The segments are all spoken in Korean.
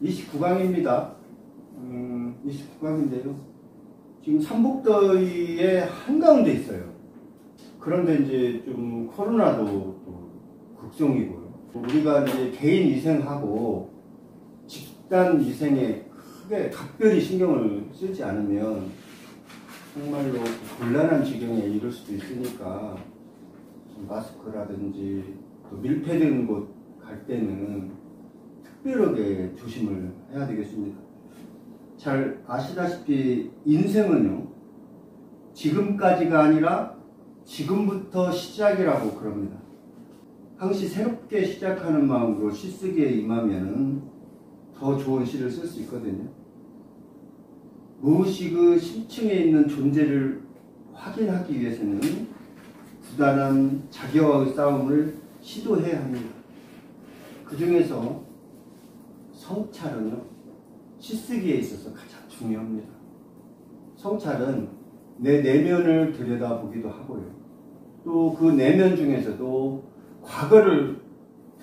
29강입니다. 29강인데요. 지금 삼복더위의 한가운데 있어요. 그런데 이제 좀 코로나도 또 극성이고요. 우리가 이제 개인 위생하고 집단 위생에 크게 각별히 신경을 쓰지 않으면 정말로 곤란한 지경에 이를 수도 있으니까 마스크라든지 또 밀폐된 곳 갈 때는 특별하게 조심을 해야 되겠습니다. 잘 아시다시피 인생은요, 지금까지가 아니라 지금부터 시작이라고 그럽니다. 항시 새롭게 시작하는 마음으로 시쓰기에 임하면 더 좋은 시를 쓸 수 있거든요. 무엇이 그 심층에 있는 존재를 확인하기 위해서는 부단한 자기와의 싸움을 시도해야 합니다. 그 중에서 성찰은요, 시쓰기에 있어서 가장 중요합니다. 성찰은 내 내면을 들여다보기도 하고요. 또 그 내면 중에서도 과거를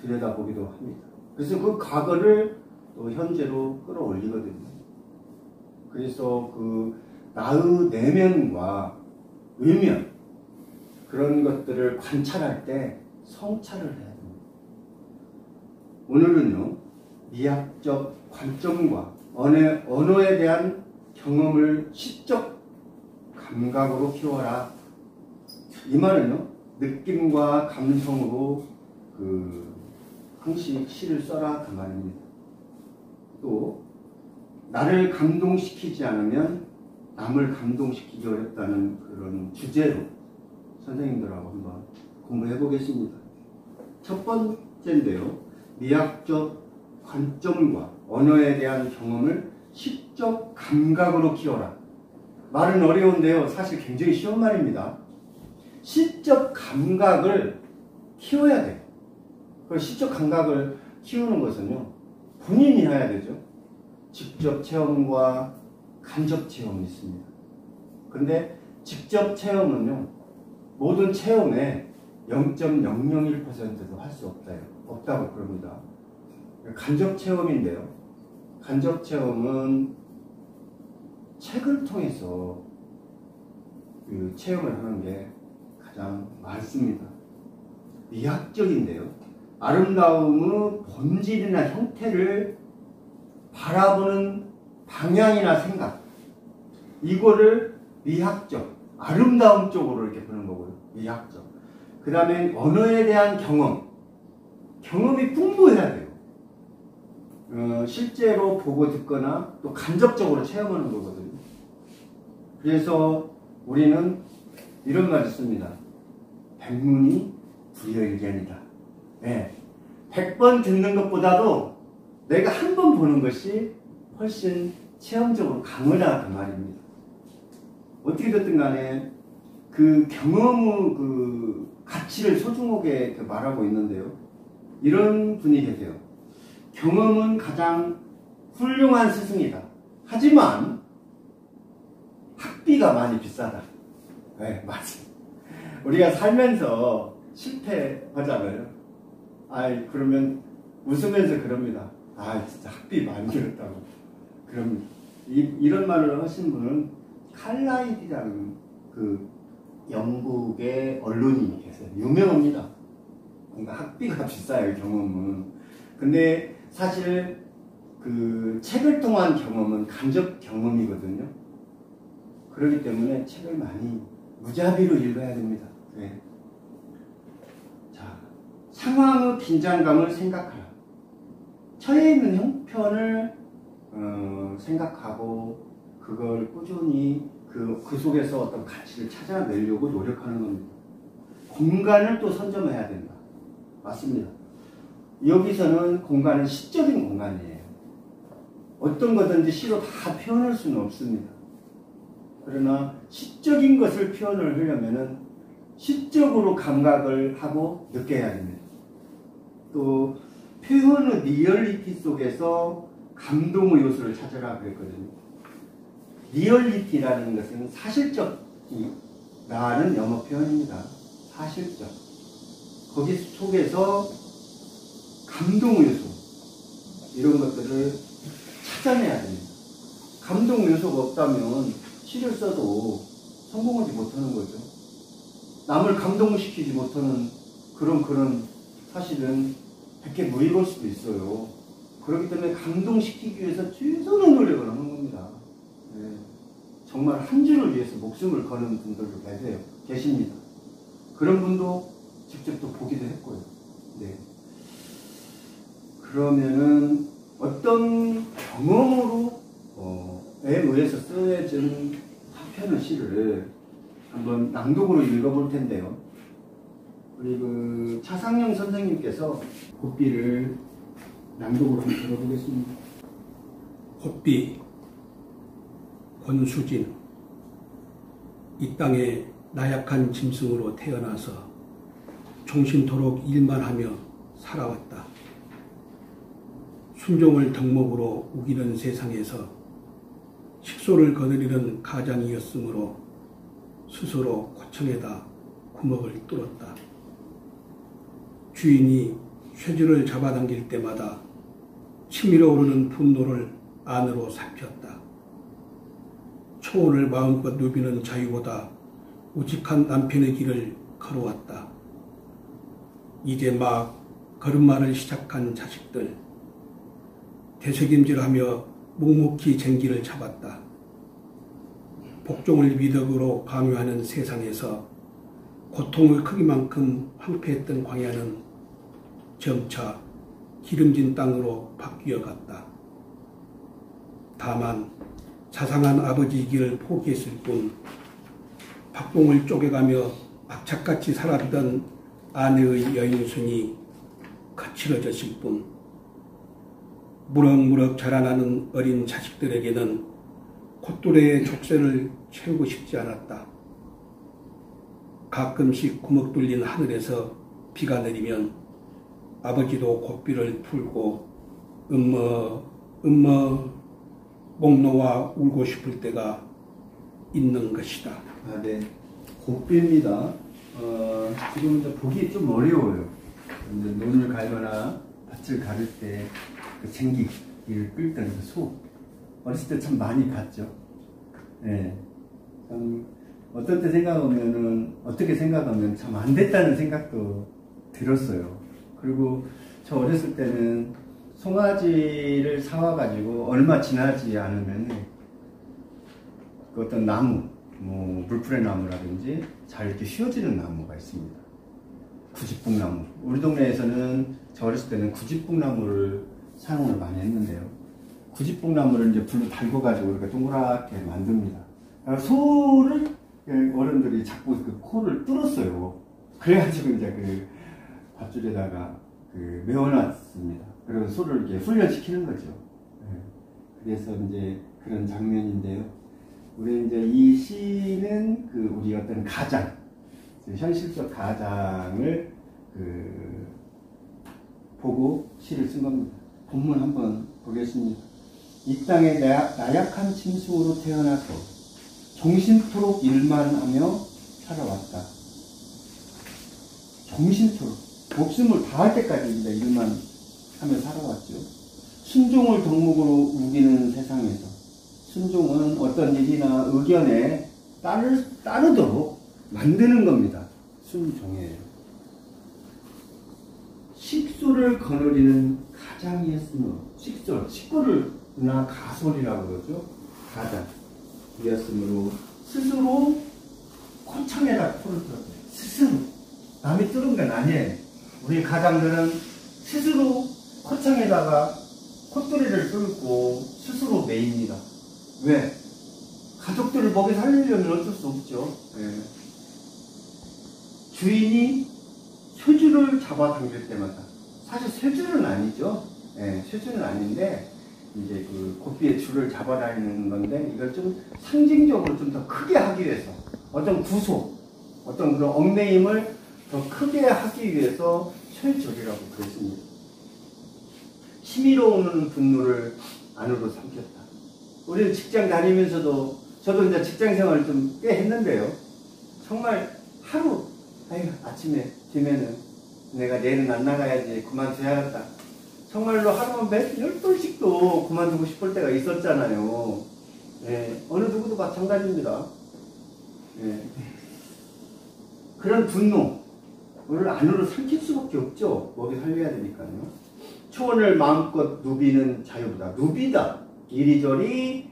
들여다보기도 합니다. 그래서 그 과거를 또 현재로 끌어올리거든요. 그래서 그 나의 내면과 의면, 그런 것들을 관찰할 때 성찰을 해야 됩니다. 오늘은요, 미학적 관점과 언어에 대한 경험을 시적 감각으로 키워라. 이 말은요, 느낌과 감성으로 항시 시를 써라, 그 말입니다. 또 나를 감동시키지 않으면 남을 감동시키기 어렵다는 그런 주제로 선생님들하고 한번 공부해 보겠습니다. 첫 번째인데요, 미학적 관점과 언어에 대한 경험을 시적 감각으로 키워라. 말은 어려운데요, 사실 굉장히 쉬운 말입니다. 시적 감각을 키워야 돼요. 그 시적 감각을 키우는 것은요, 본인이 해야 되죠. 직접 체험과 간접 체험이 있습니다. 근데 직접 체험은요, 모든 체험에 0.001%도 할 수 없다고 그럽니다. 간접 체험인데요, 간접 체험은 책을 통해서 그 체험을 하는 게 가장 많습니다. 미학적인데요, 아름다움의 본질이나 형태를 바라보는 방향이나 생각, 이거를 미학적, 아름다움 쪽으로 이렇게 보는 거고요. 미학적. 그 다음에 언어에 대한 경험이 풍부해야 돼요. 실제로 보고 듣거나 또 간접적으로 체험하는 거거든요. 그래서 우리는 이런 말을 씁니다. 백문이 불여일견이다. 네. 100번 듣는 것보다도 내가 한 번 보는 것이 훨씬 체험적으로 강하다, 그 말입니다. 어떻게 됐든 간에 그 경험의 그 가치를 소중하게 말하고 있는데요. 이런 분이 계세요. 경험은 가장 훌륭한 스승이다. 하지만 학비가 많이 비싸다. 네, 맞아요. 우리가 살면서 실패하잖아요. 그러면 웃으면서 그럽니다. 진짜 학비 많이 들었다고. 그럼 이런 말을 하신 분은 칼라일이라는 그 영국의 언론인이 계세요. 유명합니다. 그러니까 학비가 비싸요, 경험은. 근데 사실 그 책을 통한 경험은 간접 경험이거든요. 그렇기 때문에 책을 많이 무자비로 읽어야 됩니다. 네. 자, 상황의 긴장감을 생각하라. 처해 있는 형편을 생각하고 그걸 꾸준히 그 속에서 어떤 가치를 찾아내려고 노력하는 겁니다. 공간을 또 선점해야 된다. 맞습니다. 여기서는 공간은 시적인 공간이에요. 어떤 거든지 시로 다 표현할 수는 없습니다. 그러나 시적인 것을 표현을 하려면은 시적으로 감각을 하고 느껴야 됩니다. 또 표현의 리얼리티 속에서 감동의 요소를 찾아라 그랬거든요. 리얼리티라는 것은 사실적이라는 영어 표현입니다. 사실적. 거기 속에서 감동의 요소, 이런 것들을 찾아내야 됩니다. 감동 요소가 없다면 시를 써도 성공하지 못하는 거죠. 남을 감동시키지 못하는 그런 사실은 100개 무익을 수도 있어요. 그렇기 때문에 감동시키기 위해서 최선의 노력을 하는 겁니다. 네. 정말 한 줄을 위해서 목숨을 거는 분들도 계십니다. 그런 분도 직접 또 보기도 했고요. 네. 그러면은 어떤 경험으로 에 의해서 쓰여진 한 편의 시를 한번 낭독으로 읽어볼 텐데요. 우리 그 차상영 선생님께서 곱비를 낭독으로 한번 들어보겠습니다. 곱비 권수진. 이 땅에 나약한 짐승으로 태어나서 종신토록 일만 하며 살아왔다. 순종을 덕목으로 우기는 세상에서 식소를 거느리는 가장이었으므로 스스로 고청에다 구멍을 뚫었다. 주인이 쇠줄을 잡아당길 때마다 치밀어 오르는 분노를 안으로 살폈다. 초혼을 마음껏 누비는 자유보다 우직한 남편의 길을 걸어왔다. 이제 막 걸음마를 시작한 자식들, 되새김질하며 묵묵히 쟁기를 잡았다. 복종을 미덕으로 강요하는 세상에서 고통의 크기만큼 황폐했던 광야는 점차 기름진 땅으로 바뀌어갔다. 다만 자상한 아버지 길을 포기했을 뿐 박봉을 쪼개가며 악착같이 살았던 아내의 여인순이 거칠어졌을 뿐 무럭무럭 자라나는 어린 자식들에게는 콧뚜레의 족쇄를 채우고 싶지 않았다. 가끔씩 구멍 뚫린 하늘에서 비가 내리면 아버지도 곱비를 풀고 목 놓아 울고 싶을 때가 있는 것이다. 네. 곱비입니다. 지금 이제 보기 좀 어려워요. 이제 논을 갈거나 밭을 가를 때 그 쟁기를 끌던 그 소. 어렸을 때 참 많이 봤죠. 네. 어떤 때 어떻게 생각하면 참 안 됐다는 생각도 들었어요. 그리고 저 어렸을 때는 송아지를 사와가지고 얼마 지나지 않으면 그 어떤 나무, 뭐 물풀의 나무라든지 잘 이렇게 휘어지는 나무가 있습니다. 구지뽕나무. 우리 동네에서는 저 어렸을 때는 구지뽕나무를 사용을 많이 했는데요. 구지뽕나무를 이제 불로 달궈가지고 이렇게 동그랗게 만듭니다. 소를 어른들이 자꾸 그 코를 뚫었어요. 그래가지고 이제 그 밧줄에다가 메워놨습니다. 그리고 소를 이렇게 훈련시키는 거죠. 그래서 이제 그런 장면인데요. 우리 이제 이 시는 우리 어떤 가장, 현실적 가장을 보고 시를 쓴 겁니다. 본문 한번 보겠습니다. 이 땅에 나약한 짐승으로 태어나서 종신토록 일만 하며 살아왔다. 종신토록. 목숨을 다할 때까지 이제 일만 하며 살아왔죠. 순종을 덕목으로 우기는 세상에서 순종은 어떤 일이나 의견에 따르도록 만드는 겁니다. 순종이에요. 식소를 거느리는 가장이었으므로 식구나 가솔이라고 그러죠. 가장이었으므로 스스로 코창에다 코를 뚫었어요. 스스로. 남이 뚫은 건 아니에요. 우리 가장들은 스스로 코창에다가 콧뚜리를 뚫고 스스로 매입니다. 왜? 가족들을 먹여 살리려면 어쩔 수 없죠. 네. 주인이 쇠줄을 잡아당길 때마다, 사실 쇠줄은 아니죠. 네, 쇠줄은 아닌데 이제 곱비의 줄을 잡아다니는 건데, 이걸 좀 상징적으로 좀 더 크게 하기 위해서 어떤 구속, 어떤 그런 얽매임을 더 크게 하기 위해서 쇠줄이라고 그랬습니다. 치밀어 오는 분노를 안으로 삼켰다. 우리는 직장 다니면서도, 저도 이제 직장 생활을 좀 꽤 했는데요. 정말 하루, 아침에 되면은 내가 내일은 안 나가야지, 그만둬야겠다. 정말로 하루만 10번씩도 그만두고 싶을 때가 있었잖아요. 예, 어느 누구도 마찬가지입니다. 예. 그런 분노를 안으로 삼킬 수밖에 없죠. 먹이 살려야 되니까요. 초원을 마음껏 누비는 자유보다 누비다. 이리저리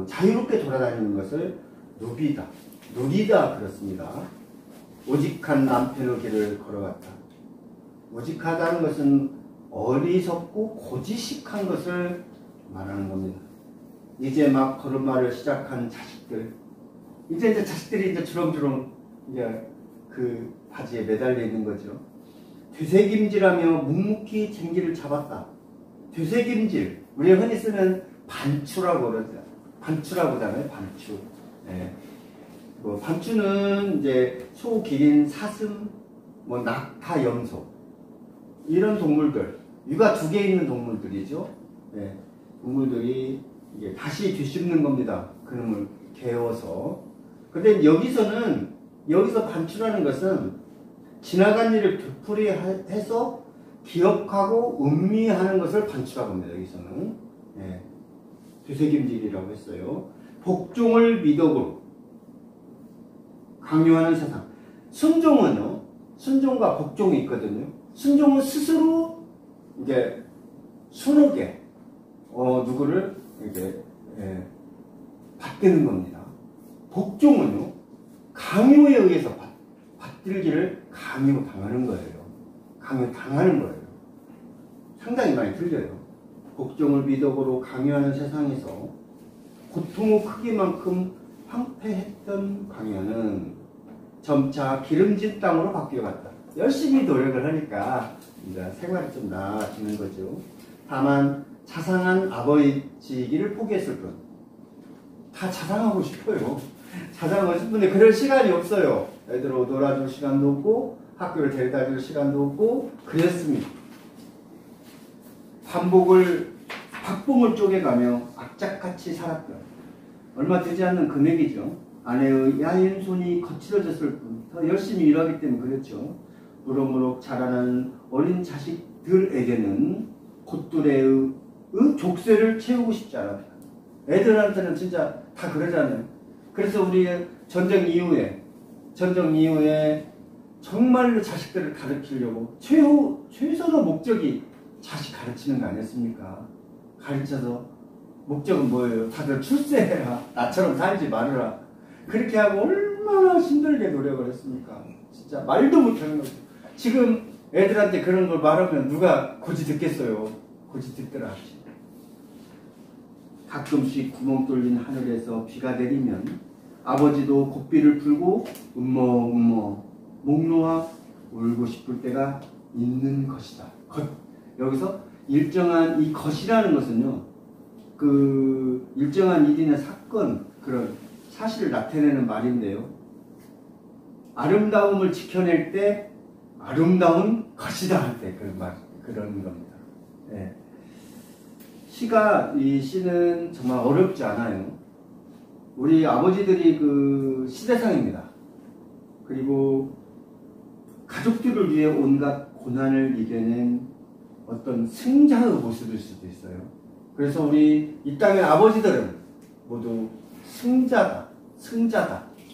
자유롭게 돌아다니는 것을 누비다. 누리다 그렇습니다. 오직한 남편의 길을 걸어갔다. 오직하다는 것은 어리석고 고지식한 것을 말하는 겁니다. 이제 막 걸음마를 시작한 자식들, 이제 자식들이 이제 주렁주렁 이제 그 바지에 매달려 있는 거죠. 되새김질하며 묵묵히 쟁기를 잡았다. 되새김질, 우리가 흔히 쓰는 반추라고 그러죠. 반추라고 하잖아요. 반추. 예. 뭐 반추는 이제 소, 기린, 사슴, 뭐 낙타, 염소 이런 동물들, 위가 2개 있는 동물들이죠. 예. 동물들이 이게 다시 뒤집는 겁니다. 그놈을 개어서. 근데 여기서 반추라는 것은 지나간 일을 되풀이해서 기억하고 음미하는 것을 반추라고 합니다. 여기서는. 예. 되새김질이라고 했어요. 복종을 미덕으로 강요하는 세상. 순종은요, 순종과 복종이 있거든요. 순종은 스스로 이제 순하게 누구를 이제 받드는 겁니다. 복종은요, 강요에 의해서 받들기를 강요당하는 거예요. 강요당하는 거예요. 상당히 많이 틀려요. 복종을 미덕으로 강요하는 세상에서 고통의 크기만큼 황폐했던 광야는 점차 기름진 땅으로 바뀌어갔다. 열심히 노력을 하니까 이제 생활이 좀 나아지는 거죠. 다만 자상한 아버지이기를 포기했을 뿐. 다 자상하고 싶어요. 자상하고 싶은데 그럴 시간이 없어요. 애들하고 놀아줄 시간도 없고 학교를 데려다 줄 시간도 없고 그랬습니다. 박봉을 쪼개가며 악착같이 살았다. 얼마 되지 않는 금액이죠. 아내의 야인 손이 거칠어졌을 뿐 더 열심히 일하기 때문에 그랬죠. 무럭무럭 자라나는 어린 자식들에게는 곧들의 족쇄를 채우고 싶지 않았다. 애들한테는 진짜 다 그러잖아요. 그래서 우리 전쟁 이후에 정말로 자식들을 가르치려고 최소의 목적이 자식 가르치는 거 아니었습니까? 가르쳐서 목적은 뭐예요? 다들 출세해라. 나처럼 살지 말아라. 그렇게 하고 얼마나 힘들게 노력을 했습니까? 진짜 말도 못하는 거죠. 지금 애들한테 그런 걸 말하면 누가 고지 듣겠어요? 고지 듣더라. 가끔씩 구멍 뚫린 하늘에서 비가 내리면 아버지도 고삐를 풀고 음모음모 목 놓아 울고 싶을 때가 있는 것이다. 여기서 일정한 이 것이라는 것은요, 그 일정한 일이나 사건, 그런 사실을 나타내는 말인데요. 아름다움을 지켜낼 때 아름다운 것이다 할 때 그런 겁니다. 네. 이 시는 정말 어렵지 않아요. 우리 아버지들이 그 시대상입니다. 그리고 가족들을 위해 온갖 고난을 이겨낸 어떤 승자의 모습일 수도 있어요. 그래서 우리 이 땅의 아버지들은 모두 승자다,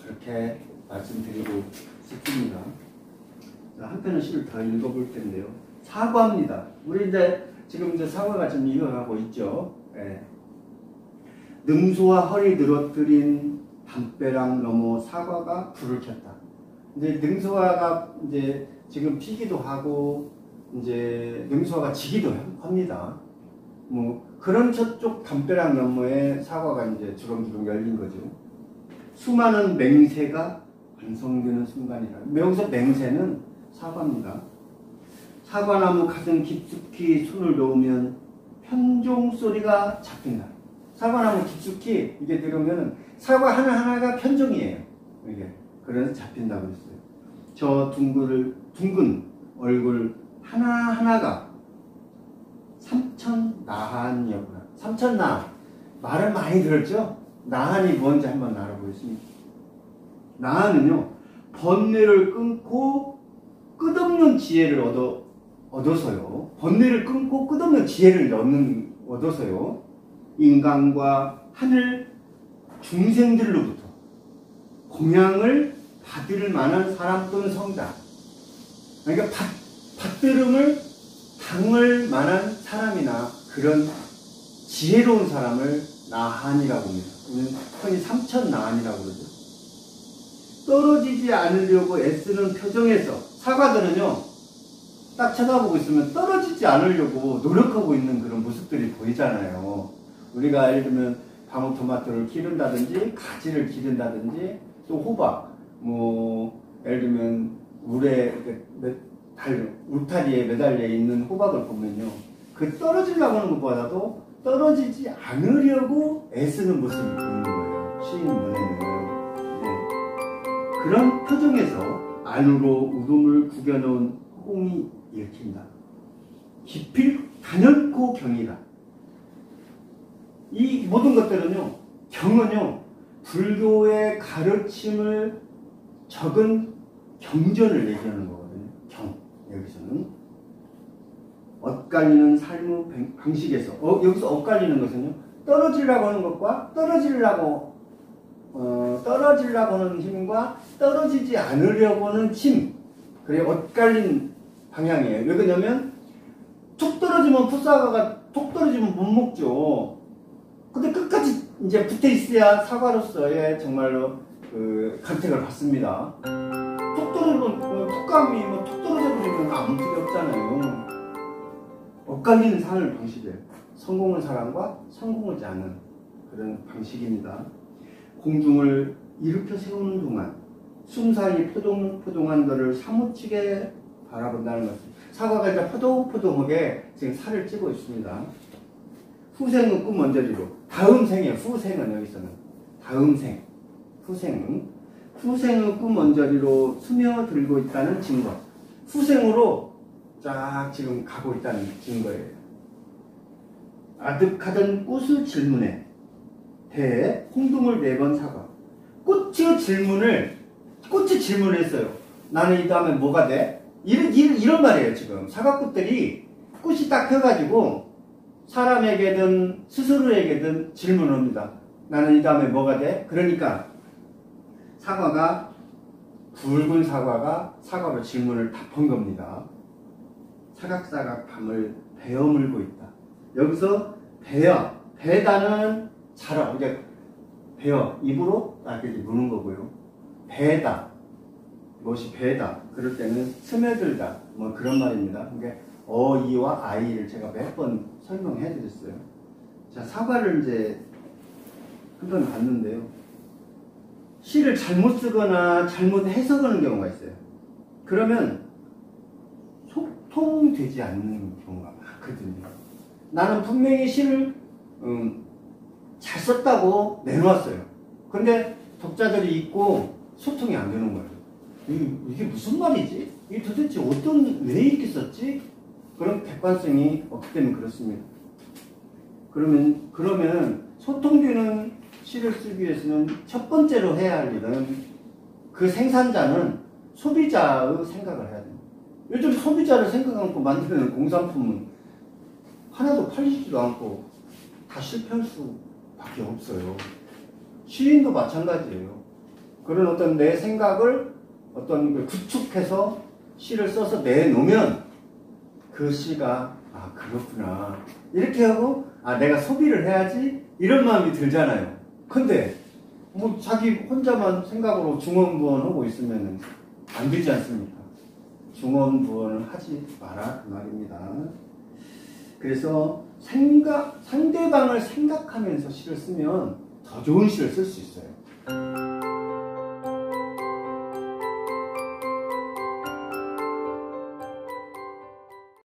그렇게 말씀드리고 싶습니다. 한편의 시를 더 읽어볼 텐데요. 사과입니다. 우리 지금 사과가 좀 익어가고 있죠. 예. 능소와 허리 늘어뜨린 담벼락 넘어 사과가 불을 켰다. 이제 능소화가 이제 지금 피기도 하고 이제 능소화가 지기도 합니다. 뭐 그런 저쪽 담벼락 너머에 사과가 이제 주렁주렁 열린 거죠. 수많은 맹세가 완성되는 순간이라. 여기서 맹세는 사과입니다. 사과나무 가슴 깊숙이 손을 넣으면 편종 소리가 잡힌다. 사과나무 깊숙이 이게 들으면 사과 하나하나가 편종이에요. 이게 그래서 잡힌다고 했어요. 저 둥근 얼굴 하나하나가 삼천나한이었구나. 삼천나한. 말을 많이 들었죠? 나한이 뭔지 한번 알아보겠습니다. 나한은요, 번뇌를 끊고 끝없는 지혜를 얻어 얻어서요. 번뇌를 끊고 끝없는 지혜를 얻어서요. 인간과 하늘 중생들로부터 공양을 받을 만한 사람 또는 성자. 그러니까 받들음을 당할 만한 사람이나 그런 지혜로운 사람을 나한이라고 합니다. 흔히 삼천나한이라고 그러죠. 떨어지지 않으려고 애쓰는 표정에서 사과들은요, 딱 쳐다보고 있으면 떨어지지 않으려고 노력하고 있는 그런 모습들이 보이잖아요. 우리가 예를 들면 방울토마토를 기른다든지 가지를 기른다든지 또 호박, 예를 들면 울타리에 매달려 있는 호박을 보면요, 그 떨어지려고 하는 것보다도 떨어지지 않으려고 애쓰는 모습을 보이는 거예요. 시인 눈에는. 그런 표정에서 안으로 울음을 구겨놓은 호공이 읽힌다. 깊이 단연코 경이다. 이 모든 것들은요, 경은요, 불교의 가르침을 적은 경전을 얘기하는 거거든요. 경, 여기서는. 엇갈리는 삶의 방식에서, 여기서 엇갈리는 것은요, 떨어지려고 하는 것과 떨어지려고 하는 힘과 떨어지지 않으려고 하는 힘. 그래, 엇갈린 방향이에요. 왜 그러냐면, 툭 떨어지면 풋사과가 툭 떨어지면 못 먹죠. 근데 끝까지 이제 붙어 있어야 사과로서의 정말로 간택을 받습니다. 툭 떨어지면, 툭감이 툭 떨어져버리면 아무 필요 없잖아요. 엇갈리는 삶의 방식이에요. 성공한 사람과 성공하지 않은 그런 방식입니다. 공중을 일으켜 세우는 동안 숨사이 포동포동한 것을 사무치게 바라본다는 것입니다. 사과가 이제 포동포동하게 지금 살을 찌고 있습니다. 후생은 꿈 언저리로. 다음 생이에요. 후생은 여기서는. 다음 생. 후생은 꿈 언저리로 스며들고 있다는 증거. 후생으로 쫙 지금 가고 있다는 증거예요. 아득하던 꽃의 질문에 대해 홍둥을 4번 사과. 꽃이 질문을 했어요. 나는 이 다음에 뭐가 돼? 이런 말이에요, 지금. 사과꽃들이 꽃이 딱 펴가지고 사람에게든 스스로에게든 질문을 합니다. 나는 이 다음에 뭐가 돼? 그러니까 붉은 사과가 사과로 질문을 답한 겁니다. 사각사각 밤을 베어물고 있다. 여기서 베다는 자라, 이제 베어, 입으로 이렇게 무는 거고요. 베다, 무엇이 베다. 그럴 때는 스며들다, 그런 말입니다. 그러니까 어이와 아이를 제가 몇 번 설명해 드렸어요. 자, 사과를 이제 한 번 봤는데요. 시를 잘못 쓰거나 잘못 해석하는 경우가 있어요. 그러면 소통되지 않는 경우가 많거든요. 나는 분명히 시를 잘 썼다고 내놓았어요. 그런데 독자들이 읽고 소통이 안 되는 거예요. 이게 무슨 말이지? 이게 도대체 왜 이렇게 썼지? 그런 객관성이 없기 때문에 그렇습니다. 그러면 소통되는 시를 쓰기 위해서는 첫 번째로 해야 할 일은 그 생산자는 소비자의 생각을 해야 됩니다. 요즘 소비자를 생각 않고 만드는 공산품은 하나도 팔리지도 않고 다 실패할 수밖에 없어요. 시인도 마찬가지예요. 그런 어떤 내 생각을 구축해서 시를 써서 내놓으면 그 시가 그렇구나 이렇게 하고 내가 소비를 해야지 이런 마음이 들잖아요. 근데 자기 혼자만 생각으로 중언부언하고 있으면 안 되지 않습니까? 중언부언을 하지 마라 그 말입니다. 그래서 상대방을 생각하면서 시를 쓰면 더 좋은 시를 쓸 수 있어요.